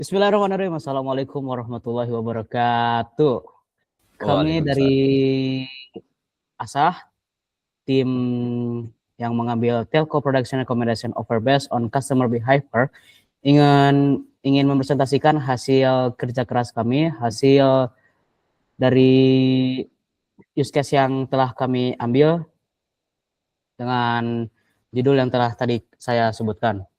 Bismillahirrahmanirrahim. Assalamualaikum warahmatullahi wabarakatuh. Kami dari ASAH, tim yang mengambil Telco Production Recommendation Offer Based on Customer Behavior, ingin mempresentasikan hasil kerja keras kami, hasil dari use case yang telah kami ambil dengan judul yang telah tadi saya sebutkan.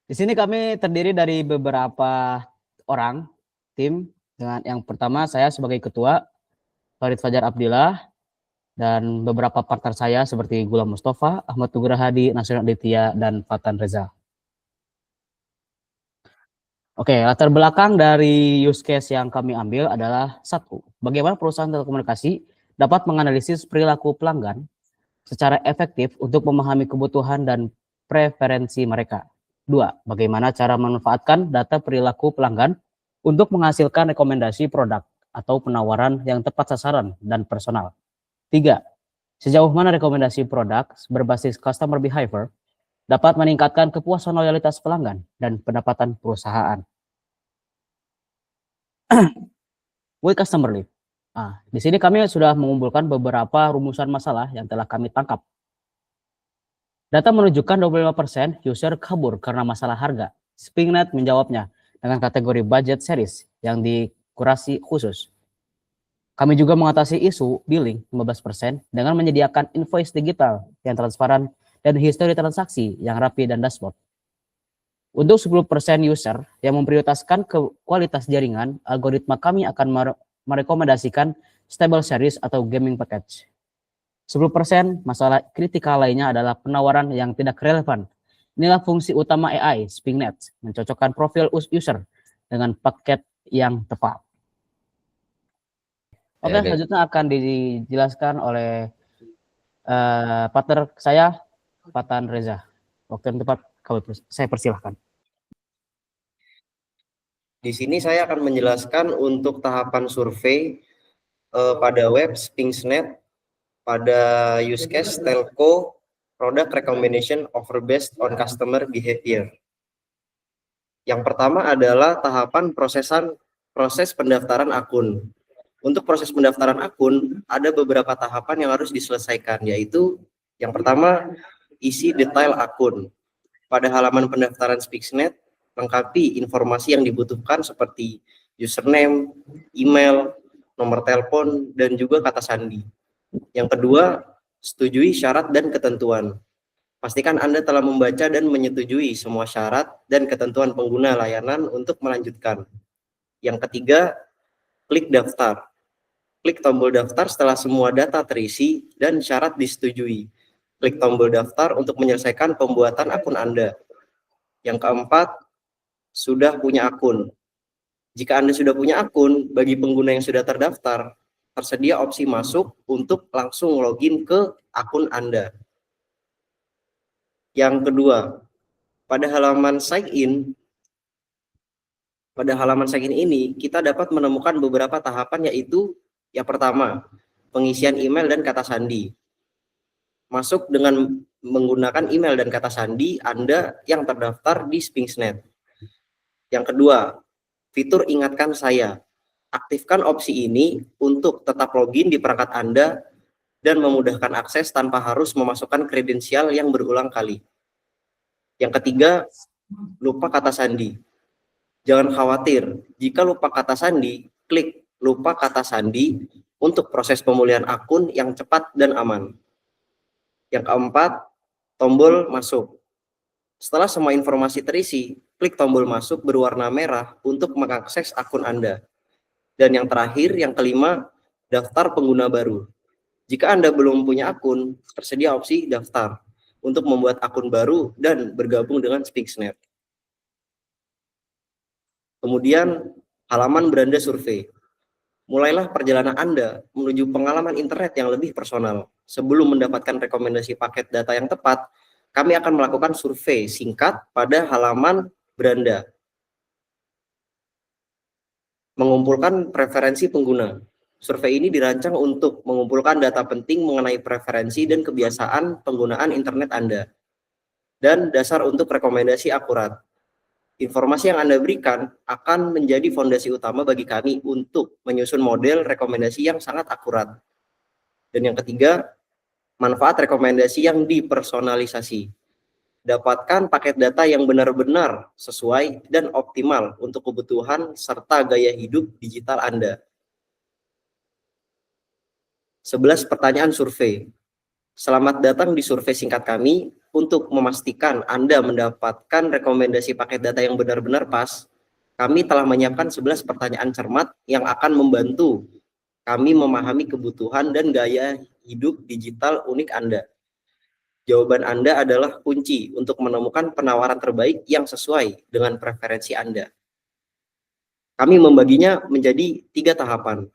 Di sini kami terdiri dari beberapa orang tim. Dengan yang pertama saya sebagai ketua, Farid Fajar Abdillah, dan beberapa partner saya seperti Gulam Mustafa, Ahmad Tugra Hadi, Nasional Aditya, dan Fatan Reza. Oke, latar belakang dari use case yang kami ambil adalah satu, bagaimana perusahaan telekomunikasi dapat menganalisis perilaku pelanggan secara efektif untuk memahami kebutuhan dan preferensi mereka. Dua, bagaimana cara memanfaatkan data perilaku pelanggan untuk menghasilkan rekomendasi produk atau penawaran yang tepat sasaran dan personal. Tiga, sejauh mana rekomendasi produk berbasis customer behavior dapat meningkatkan kepuasan loyalitas pelanggan dan pendapatan perusahaan. With customer lead. Di sini kami sudah mengumpulkan beberapa rumusan masalah yang telah kami tangkap. Data menunjukkan 25% user kabur karena masalah harga. Spingnet menjawabnya dengan kategori budget series yang dikurasi khusus. Kami juga mengatasi isu billing 15% dengan menyediakan invoice digital yang transparan dan histori transaksi yang rapi dan dashboard. Untuk 10% user yang memprioritaskan kualitas jaringan, algoritma kami akan merekomendasikan stable series atau gaming package. 10% masalah kritikal lainnya adalah penawaran yang tidak relevan. Inilah fungsi utama AI, Spingnet, mencocokkan profil user dengan paket yang tepat. Oke, selanjutnya akan dijelaskan oleh partner saya, Fatan Reza. Waktu yang tepat, saya persilahkan. Di sini saya akan menjelaskan untuk tahapan survei pada web Spingnet, pada use case telco product recommendation offer based on customer behavior. Yang pertama adalah tahapan proses pendaftaran akun. Untuk proses pendaftaran akun ada beberapa tahapan yang harus diselesaikan, yaitu yang pertama isi detail akun. Pada halaman pendaftaran Spingnet, lengkapi informasi yang dibutuhkan seperti username, email, nomor telepon, dan juga kata sandi. Yang kedua, setujui syarat dan ketentuan. Pastikan Anda telah membaca dan menyetujui semua syarat dan ketentuan pengguna layanan untuk melanjutkan. Yang ketiga, klik daftar. Klik tombol daftar setelah semua data terisi dan syarat disetujui. Klik tombol daftar untuk menyelesaikan pembuatan akun Anda. Yang keempat, sudah punya akun. Jika Anda sudah punya akun, bagi pengguna yang sudah terdaftar, tersedia opsi masuk untuk langsung login ke akun Anda. Yang kedua, pada halaman sign in ini kita dapat menemukan beberapa tahapan, yaitu yang pertama, pengisian email dan kata sandi. Masuk dengan menggunakan email dan kata sandi Anda yang terdaftar di Spingnet. Yang kedua, fitur ingatkan saya. Aktifkan opsi ini untuk tetap login di perangkat Anda dan memudahkan akses tanpa harus memasukkan kredensial yang berulang kali. Yang ketiga, lupa kata sandi. Jangan khawatir, jika lupa kata sandi, klik lupa kata sandi untuk proses pemulihan akun yang cepat dan aman. Yang keempat, tombol masuk. Setelah semua informasi terisi, klik tombol masuk berwarna merah untuk mengakses akun Anda. Dan yang terakhir, yang kelima, daftar pengguna baru. Jika Anda belum punya akun, tersedia opsi daftar untuk membuat akun baru dan bergabung dengan Spingnet. Kemudian, halaman beranda survei. Mulailah perjalanan Anda menuju pengalaman internet yang lebih personal. Sebelum mendapatkan rekomendasi paket data yang tepat, kami akan melakukan survei singkat pada halaman beranda. Mengumpulkan preferensi pengguna. Survei ini dirancang untuk mengumpulkan data penting mengenai preferensi dan kebiasaan penggunaan internet Anda, dan dasar untuk rekomendasi akurat. Informasi yang Anda berikan akan menjadi fondasi utama bagi kami untuk menyusun model rekomendasi yang sangat akurat. Dan yang ketiga, manfaat rekomendasi yang dipersonalisasi. Dapatkan paket data yang benar-benar sesuai dan optimal untuk kebutuhan serta gaya hidup digital Anda. 11 pertanyaan survei. Selamat datang di survei singkat kami. Untuk memastikan Anda mendapatkan rekomendasi paket data yang benar-benar pas, kami telah menyiapkan 11 pertanyaan cermat yang akan membantu kami memahami kebutuhan dan gaya hidup digital unik Anda. Jawaban Anda adalah kunci untuk menemukan penawaran terbaik yang sesuai dengan preferensi Anda. Kami membaginya menjadi 3 tahapan,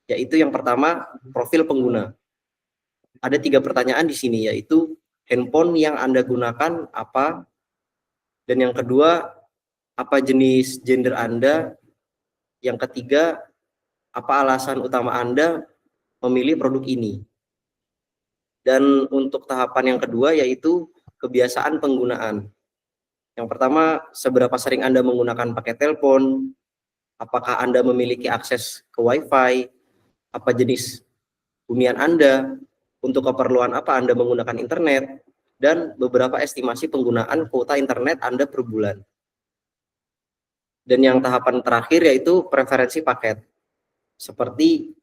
yaitu yang pertama, profil pengguna. Ada 3 pertanyaan di sini, yaitu handphone yang Anda gunakan apa, dan yang kedua, apa jenis gender Anda, yang ketiga, apa alasan utama Anda memilih produk ini. Dan untuk tahapan yang kedua, yaitu kebiasaan penggunaan. Yang pertama, seberapa sering Anda menggunakan pakai telepon, apakah Anda memiliki akses ke Wi-Fi, apa jenis hunian Anda, untuk keperluan apa Anda menggunakan internet, dan beberapa estimasi penggunaan kuota internet Anda per bulan. Dan yang tahapan terakhir yaitu preferensi paket, seperti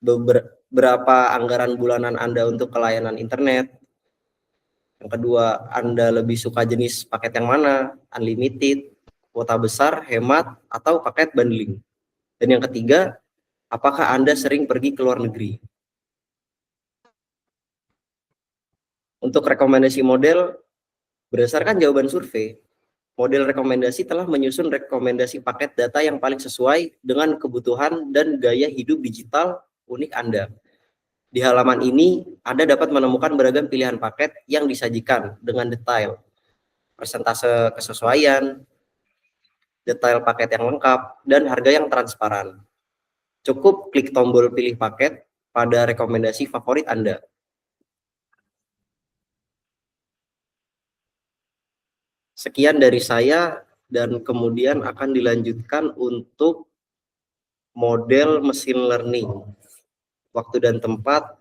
berapa anggaran bulanan Anda untuk kelayanan internet. Yang kedua, Anda lebih suka jenis paket yang mana, unlimited, kuota besar, hemat, atau paket bundling. Dan yang ketiga, apakah Anda sering pergi ke luar negeri. Untuk rekomendasi model, berdasarkan jawaban survei, model rekomendasi telah menyusun rekomendasi paket data yang paling sesuai dengan kebutuhan dan gaya hidup digital unik Anda. Di halaman ini, Anda dapat menemukan beragam pilihan paket yang disajikan dengan detail, persentase kesesuaian, detail paket yang lengkap, dan harga yang transparan. Cukup klik tombol pilih paket pada rekomendasi favorit Anda. Sekian dari saya, dan kemudian akan dilanjutkan untuk model mesin learning. Waktu dan tempat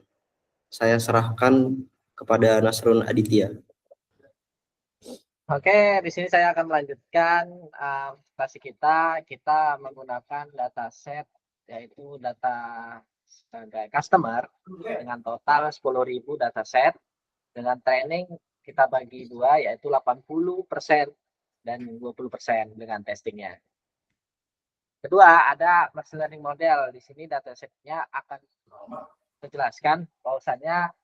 saya serahkan kepada Nasrun Aditya. Oke, di sini saya akan melanjutkan presentasi kita. Kita menggunakan dataset, yaitu data sebagai customer dengan total 10.000 dataset. Dengan training kita bagi dua, yaitu 80% dan 20% dengan testingnya. Kedua, ada machine learning model. Di sini datasetnya akan menjelaskan bahwasannya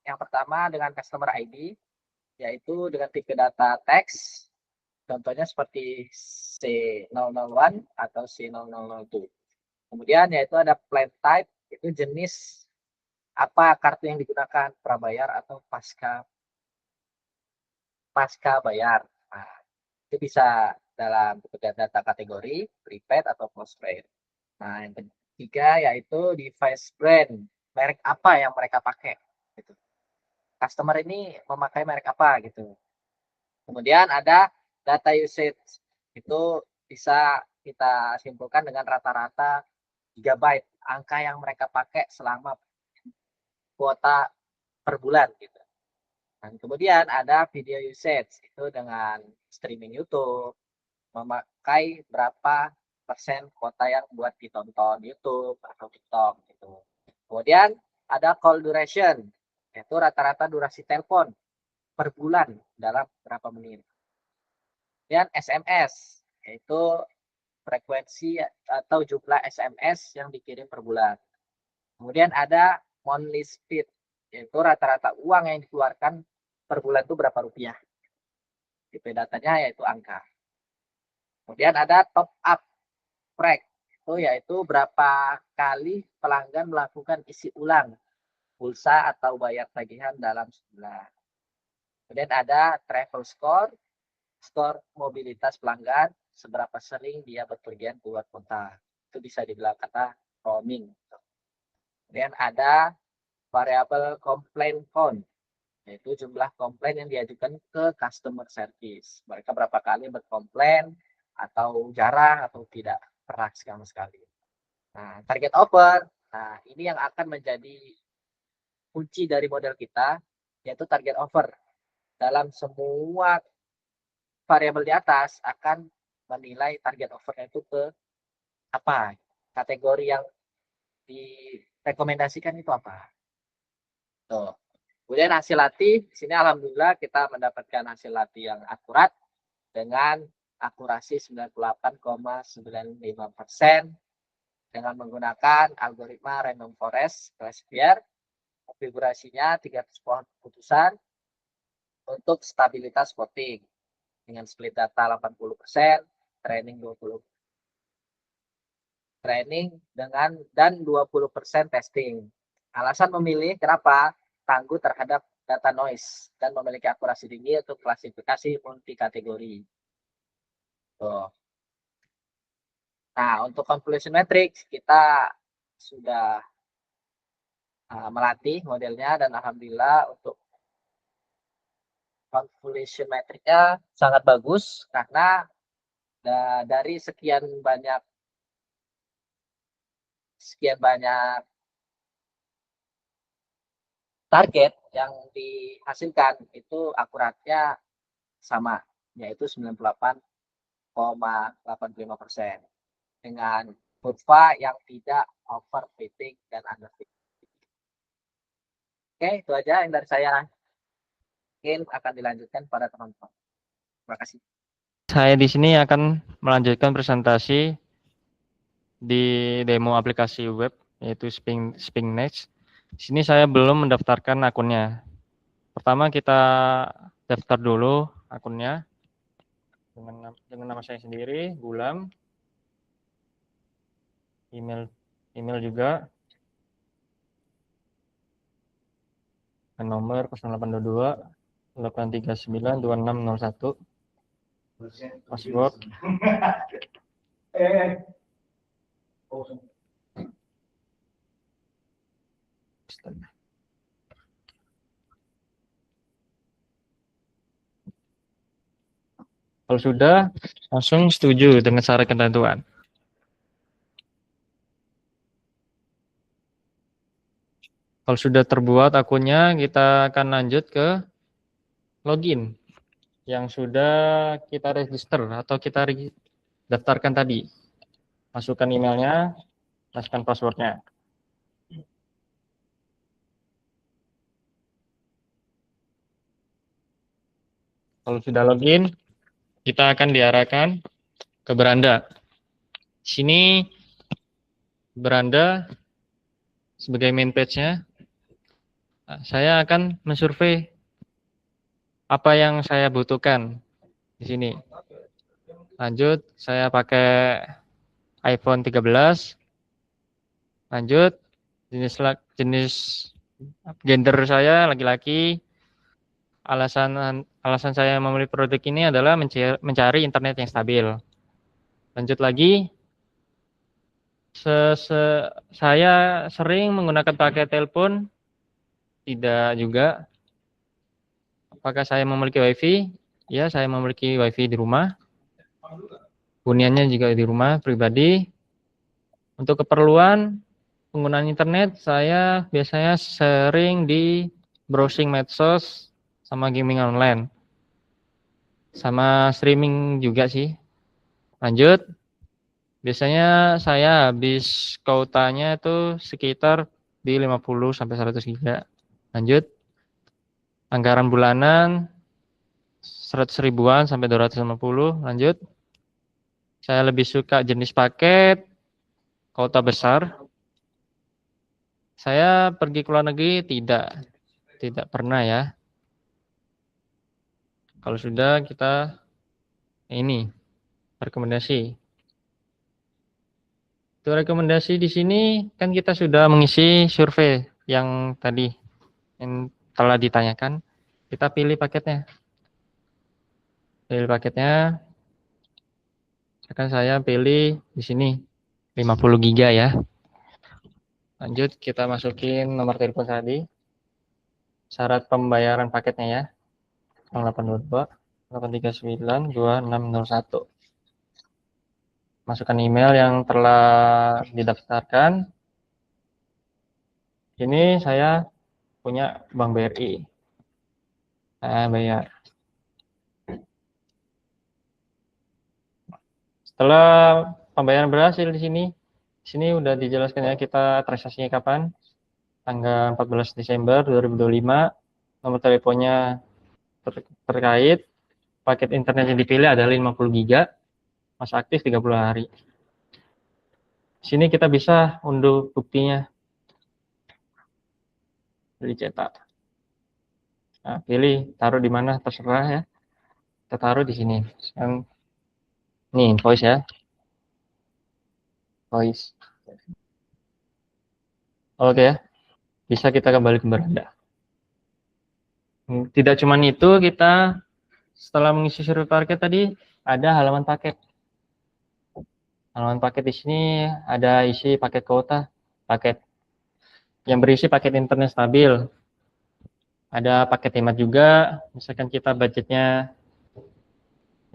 yang pertama dengan customer ID, yaitu dengan tipe data teks, contohnya seperti C001 atau C0002. Kemudian yaitu ada plan type, itu jenis apa kartu yang digunakan, prabayar atau pasca bayar. Nah, itu bisa dalam data kategori prepaid atau postpaid. Nah, yang ketiga yaitu device brand, merek apa yang mereka pakai gitu. Customer ini memakai merek apa gitu. Kemudian ada data usage, itu bisa kita simpulkan dengan rata-rata gigabyte, angka yang mereka pakai selama kuota per bulan gitu. Dan kemudian ada video usage, itu dengan streaming YouTube, memakai berapa persen kuota yang buat ditonton YouTube atau TikTok gitu. Kemudian ada call duration, yaitu rata-rata durasi telepon per bulan dalam berapa menit. Dan SMS, yaitu frekuensi atau jumlah SMS yang dikirim per bulan. Kemudian ada monthly speed, yaitu rata-rata uang yang dikeluarkan per bulan itu berapa rupiah. Tipe datanya yaitu angka. Kemudian ada top up freq, itu yaitu berapa kali pelanggan melakukan isi ulang pulsa atau bayar tagihan dalam sebulan. Kemudian ada travel score, skor mobilitas pelanggan, seberapa sering dia berpergian keluar kota. Itu bisa dibilang kata roaming. Kemudian ada variabel complaint count, yaitu jumlah komplain yang diajukan ke customer service. Mereka berapa kali berkomplain, atau jarang, atau tidak pernah sama sekali. Nah, target offer, nah ini yang akan menjadi kunci dari model kita, yaitu target offer. Dalam semua variabel di atas akan menilai target offernya itu ke apa, kategori yang direkomendasikan itu apa. Tuh. Kemudian hasil latih, di sini alhamdulillah kita mendapatkan hasil latih yang akurat dengan akurasi 98,95% dengan menggunakan algoritma random forest classifier. Konfigurasinya 300 pohon keputusan untuk stabilitas voting dengan split data 80%, training 20%, training dengan dan 20% testing. Alasan memilih kenapa? Tangguh terhadap data noise dan memiliki akurasi tinggi untuk klasifikasi multi kategori. Tuh. Nah, untuk conclusion matrix kita sudah melatih modelnya, dan alhamdulillah untuk conclusion matrixnya sangat bagus karena dari sekian banyak target yang dihasilkan itu akuratnya sama, yaitu 98,85% dengan kurva yang tidak overfitting dan underfitting. Oke, itu aja yang dari saya. Mungkin akan dilanjutkan pada teman-teman. Terima kasih. Saya di sini akan melanjutkan presentasi di demo aplikasi web, yaitu SpingNext. Di sini saya belum mendaftarkan akunnya. Pertama kita daftar dulu akunnya dengan nama saya sendiri, Gulam, email juga, dan nomor 0822 839 2601, password. Kalau sudah, langsung setuju dengan syarat ketentuan. Kalau sudah terbuat akunnya, kita akan lanjut ke login yang sudah kita register atau kita daftarkan tadi. Masukkan emailnya, masukkan passwordnya. Kalau sudah login, kita akan diarahkan ke beranda. Di sini beranda sebagai main page-nya. Saya akan mensurvei apa yang saya butuhkan di sini. Lanjut, saya pakai iPhone 13. Lanjut, jenis gender saya laki-laki. Alasan saya memilih produk ini adalah mencari internet yang stabil. Lanjut lagi, saya sering menggunakan pakai telepon, tidak juga. Apakah saya memiliki WiFi? Ya, saya memiliki WiFi di rumah. Huniannya juga di rumah pribadi. Untuk keperluan penggunaan internet, saya biasanya sering di browsing medsos sama gaming online. Sama streaming juga sih. Lanjut. Biasanya saya habis kuotanya itu sekitar di 50 sampai 100 GB. Lanjut. Anggaran bulanan 100 ribuan sampai 250. Lanjut. Saya lebih suka jenis paket kuota besar. Saya pergi ke luar negeri tidak pernah ya. Kalau sudah kita ini rekomendasi. Itu rekomendasi di sini kan kita sudah mengisi survei yang tadi yang telah ditanyakan. Kita pilih paketnya. Pilih paketnya. Akan saya pilih di sini 50 GB ya. Lanjut, kita masukin nomor telepon tadi. Syarat pembayaran paketnya ya. 0822 839 2601. Masukkan email yang telah didaftarkan. Ini saya punya Bank BRI. Saya bayar. Setelah pembayaran berhasil di sini udah dijelaskan ya kita transaksinya kapan. Tanggal 14 Desember 2025. Nomor teleponnya terkait. Paket internet yang dipilih adalah 50 GB. Masa aktif 30 hari. Sini kita bisa unduh buktinya. Dicetak. Nah, pilih taruh di mana terserah ya. Kita taruh di sini. Ini invoice ya. Invoice. Oke ya. Bisa kita kembali ke beranda. Tidak cuma itu, kita setelah mengisi surat paket tadi ada halaman paket. Halaman paket di sini ada isi paket kuota, paket yang berisi paket internet stabil. Ada paket hemat juga, misalkan kita budgetnya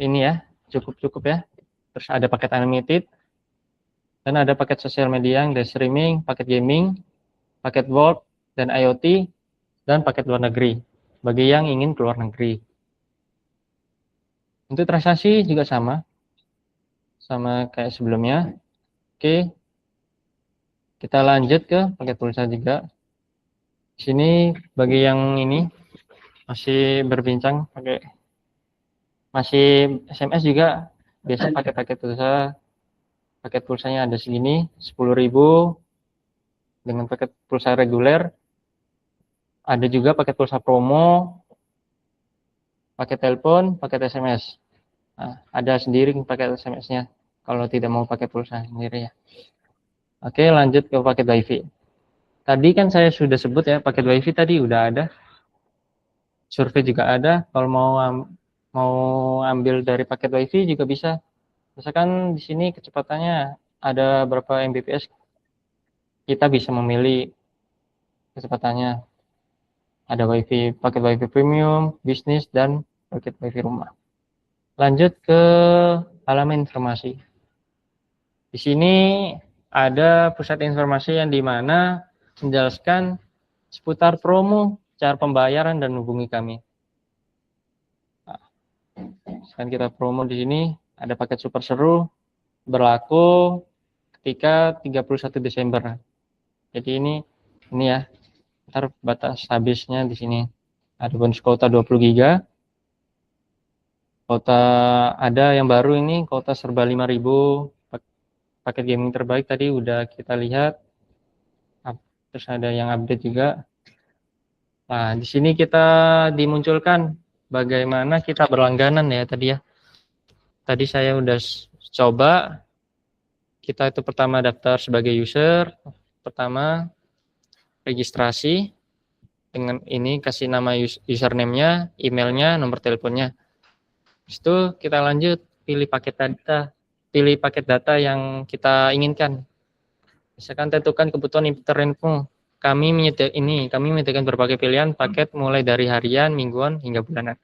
ini ya, cukup ya. Terus ada paket unlimited, dan ada paket sosial media dan streaming, paket gaming, paket work dan IoT, dan paket luar negeri bagi yang ingin keluar negeri. Untuk transaksi juga sama kayak sebelumnya. Oke, kita lanjut ke paket pulsa juga. Di sini bagi yang ini masih berbincang masih SMS juga, biasa paket pulsa. Paket pulsanya ada segini, 10.000 dengan paket pulsa reguler. Ada juga paket pulsa promo, paket telepon, paket SMS. Nah, ada sendiri paket SMS-nya kalau tidak mau pakai pulsa sendiri ya. Oke, lanjut ke paket WiFi. Tadi kan saya sudah sebut ya, paket WiFi tadi udah ada. Survei juga ada. Kalau mau ambil dari paket WiFi juga bisa. Misalkan di sini kecepatannya ada berapa Mbps, kita bisa memilih kecepatannya. Ada WiFi, paket WiFi premium, bisnis, dan paket WiFi rumah. Lanjut ke halaman informasi. Di sini ada pusat informasi yang dimana menjelaskan seputar promo, cara pembayaran, dan hubungi kami. Nah, sekarang kita promo di sini ada paket super seru berlaku ketika 31 Desember. Jadi ini ya, ntar batas habisnya di sini. Ada bonus kuota 20 GB. Kuota ada yang baru ini, kuota serba 5.000. Paket gaming terbaik tadi udah kita lihat. Terus ada yang update juga. Nah, di sini kita dimunculkan bagaimana kita berlangganan ya tadi ya. Tadi saya udah coba. Kita itu pertama daftar sebagai user, pertama registrasi dengan ini, kasih nama username-nya, emailnya, nomor teleponnya. Habis itu kita lanjut pilih paket data yang kita inginkan. Misalkan tentukan kebutuhan internetmu. Kami menyediakan berbagai pilihan paket mulai dari harian, mingguan, hingga bulanan.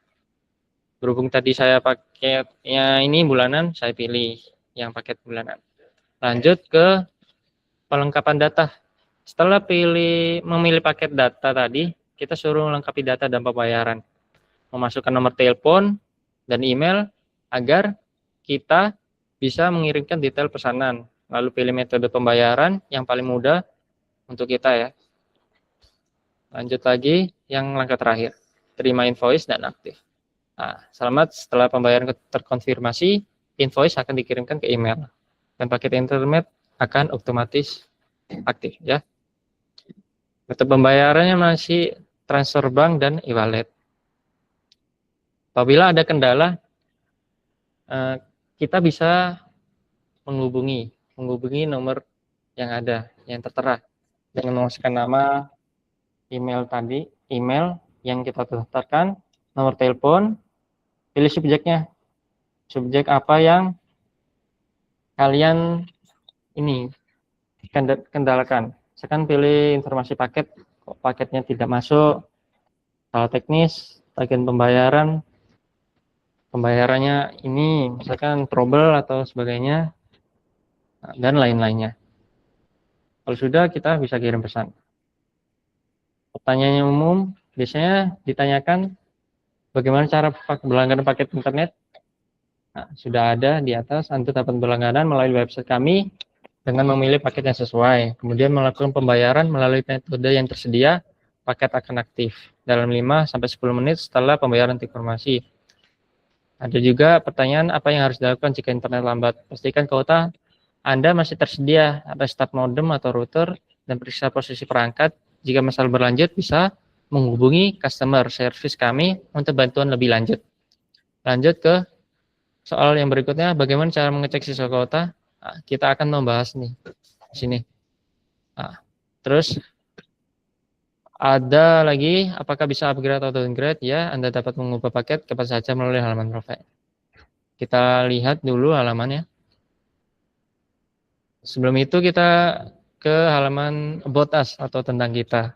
Berhubung tadi saya paketnya ini bulanan, saya pilih yang paket bulanan. Lanjut ke pelengkapan data. Setelah memilih paket data tadi, kita suruh melengkapi data dan pembayaran. Memasukkan nomor telepon dan email agar kita bisa mengirimkan detail pesanan. Lalu pilih metode pembayaran yang paling mudah untuk kita ya. Lanjut lagi yang langkah terakhir, terima invoice dan aktif. Nah, setelah pembayaran terkonfirmasi, invoice akan dikirimkan ke email dan paket internet akan otomatis aktif ya. Metode pembayarannya masih transfer bank dan e-wallet. Apabila ada kendala, kita bisa menghubungi nomor yang ada, yang tertera dengan memasukkan nama, email yang kita daftarkan, nomor telepon, pilih subjeknya, subjek apa yang kalian ini kendalakan. Misalkan pilih informasi paket, kok paketnya tidak masuk, salah teknis, bagian pembayaran, pembayarannya ini misalkan trouble atau sebagainya, dan lain-lainnya. Kalau sudah, kita bisa kirim pesan. Pertanyaan yang umum biasanya ditanyakan bagaimana cara berlangganan paket internet. Nah, sudah ada di atas. Anda dapat berlangganan melalui website kami dengan memilih paket yang sesuai. Kemudian melakukan pembayaran melalui metode yang tersedia. Paket akan aktif dalam 5-10 menit setelah pembayaran informasi. Ada juga pertanyaan apa yang harus dilakukan jika internet lambat. Pastikan kuota Anda masih tersedia, restart modem atau router, dan periksa posisi perangkat. Jika masalah berlanjut, bisa menghubungi customer service kami untuk bantuan lebih lanjut. Lanjut ke soal yang berikutnya, bagaimana cara mengecek sisa kuota? Nah, kita akan membahas nih di sini. Nah, terus ada lagi, apakah bisa upgrade atau downgrade? Ya, Anda dapat mengubah paket kapan saja melalui halaman profile. Kita lihat dulu halamannya. Sebelum itu kita ke halaman About Us atau tentang kita.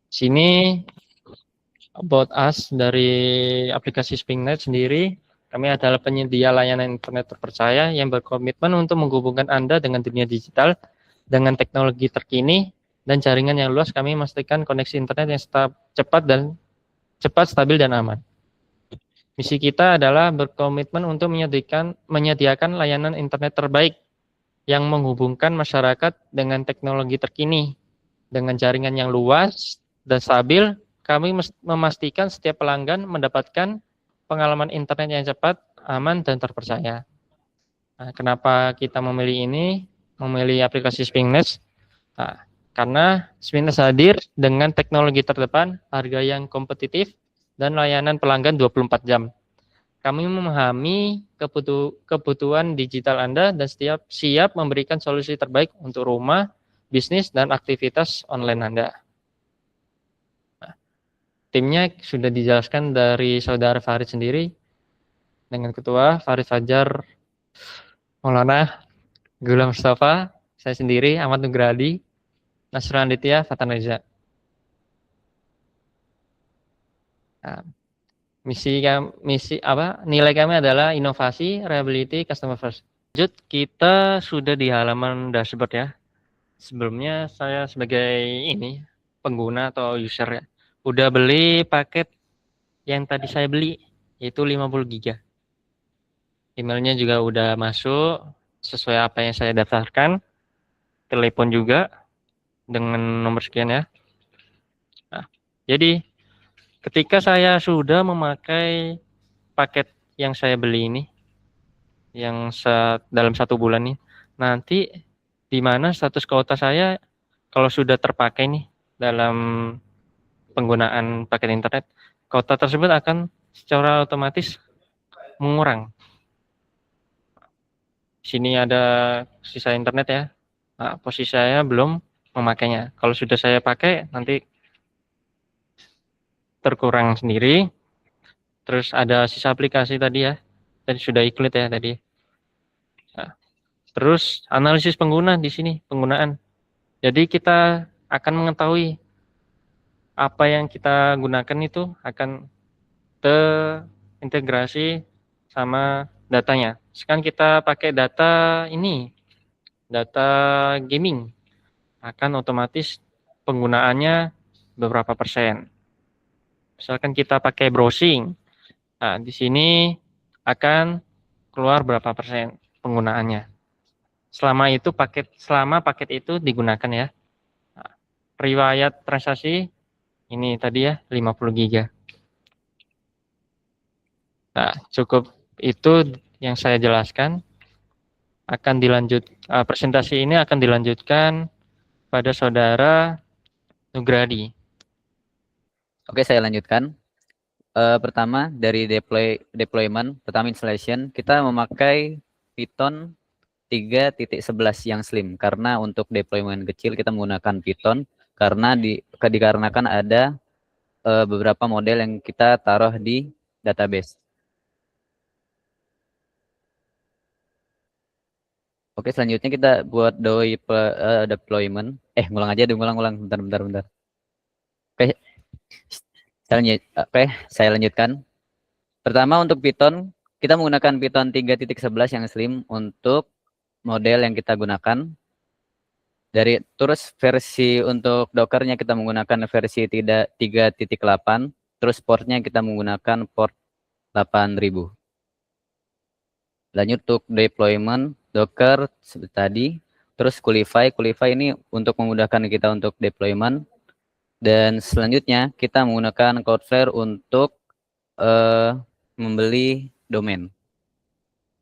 Sini About Us dari aplikasi SpingNet sendiri, kami adalah penyedia layanan internet terpercaya yang berkomitmen untuk menghubungkan Anda dengan dunia digital dengan teknologi terkini dan jaringan yang luas. Kami memastikan koneksi internet yang cepat, stabil dan aman. Misi kita adalah berkomitmen untuk menyediakan layanan internet terbaik yang menghubungkan masyarakat dengan teknologi terkini dengan jaringan yang luas dan stabil. Kami memastikan setiap pelanggan mendapatkan pengalaman internet yang cepat, aman, dan terpercaya. Nah, kenapa kita memilih aplikasi SpingNet? Nah, karena SpingNet hadir dengan teknologi terdepan, harga yang kompetitif, dan layanan pelanggan 24 jam. Kami memahami kebutuhan digital Anda dan siap memberikan solusi terbaik untuk rumah, bisnis, dan aktivitas online Anda. Timnya sudah dijelaskan dari saudara Farid sendiri dengan ketua Farid Fajar Maulana Gula Mustafa, saya sendiri Ahmad Nugradi, Nasrul Anditya, Fatan Reza. Nah, nilai kami adalah inovasi, reliability, customer first. Lanjut, kita sudah di halaman dashboard ya. Sebelumnya saya sebagai pengguna atau user ya, udah beli paket yang tadi saya beli, yaitu 50 GB. Emailnya juga udah masuk sesuai apa yang saya daftarkan. Telepon juga dengan nomor sekian ya. Nah, jadi ketika saya sudah memakai paket yang saya beli ini, yang dalam 1 bulan nih, nanti di mana status kuota saya kalau sudah terpakai nih dalam penggunaan paket internet, kuota tersebut akan secara otomatis mengurang. Sini ada sisa internet ya. Nah, posisi saya belum memakainya. Kalau sudah saya pakai, nanti terkurang sendiri. Terus ada sisa aplikasi tadi ya, dan sudah ikut ya tadi. Nah, terus analisis pengguna di sini, penggunaan. Jadi kita akan mengetahui apa yang kita gunakan itu akan terintegrasi sama datanya. Sekarang kita pakai data data gaming, akan otomatis penggunaannya beberapa persen. Misalkan kita pakai browsing, nah di sini akan keluar berapa persen penggunaannya. Selama paket itu digunakan ya. Nah, riwayat transaksi ini tadi ya 50 GB. Nah, cukup itu yang saya jelaskan. Presentasi ini akan dilanjutkan pada saudara Nugradi. Oke, saya lanjutkan. Pertama dari deployment, pertama installation, kita memakai Python 3.11 yang slim karena untuk deployment kecil kita menggunakan Python karena dikarenakan ada beberapa model yang kita taruh di database. Oke, selanjutnya kita buat deployment. Ngulang aja deh, ngulang. Bentar. Oke, saya lanjutkan. Pertama untuk Python, kita menggunakan Python 3.11 yang slim untuk model yang kita gunakan. Terus versi untuk Dockernya kita menggunakan versi 3.8, terus portnya kita menggunakan port 8000. Lanjut untuk deployment Docker seperti tadi, terus Qulify ini untuk memudahkan kita untuk deployment, dan selanjutnya kita menggunakan Cloudflare untuk membeli domain.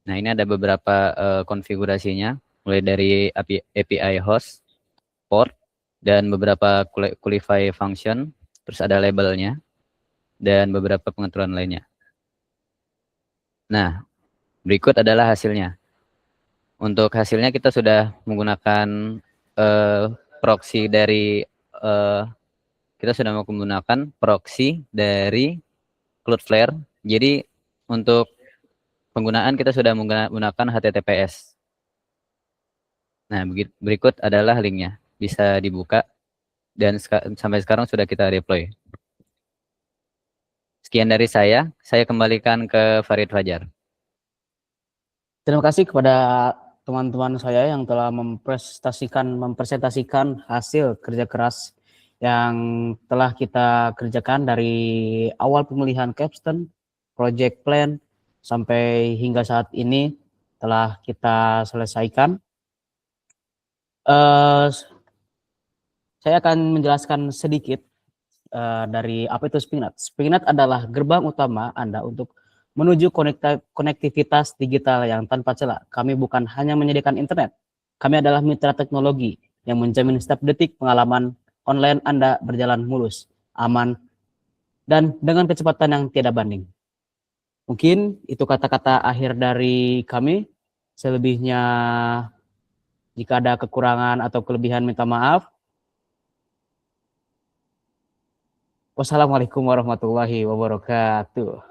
Nah, ini ada beberapa konfigurasinya, mulai dari API host, port, dan beberapa Qulify function, terus ada labelnya, dan beberapa pengaturan lainnya. Nah, berikut adalah hasilnya. Untuk hasilnya kita sudah menggunakan proxy dari Cloudflare. Jadi untuk penggunaan kita sudah menggunakan HTTPS. Nah, berikut adalah linknya, bisa dibuka dan sampai sekarang sudah kita deploy. Sekian dari saya kembalikan ke Farid Fajar. Terima kasih kepada teman-teman saya yang telah mempresentasikan hasil kerja keras yang telah kita kerjakan dari awal pemilihan capstone, project plan, sampai hingga saat ini telah kita selesaikan. Saya akan menjelaskan sedikit dari apa itu SpingNet. SpingNet adalah gerbang utama Anda untuk menuju konektivitas digital yang tanpa celah. Kami bukan hanya menyediakan internet, kami adalah mitra teknologi yang menjamin setiap detik pengalaman online Anda berjalan mulus, aman, dan dengan kecepatan yang tiada banding. Mungkin itu kata-kata akhir dari kami. Selebihnya, jika ada kekurangan atau kelebihan, minta maaf. Wassalamualaikum warahmatullahi wabarakatuh.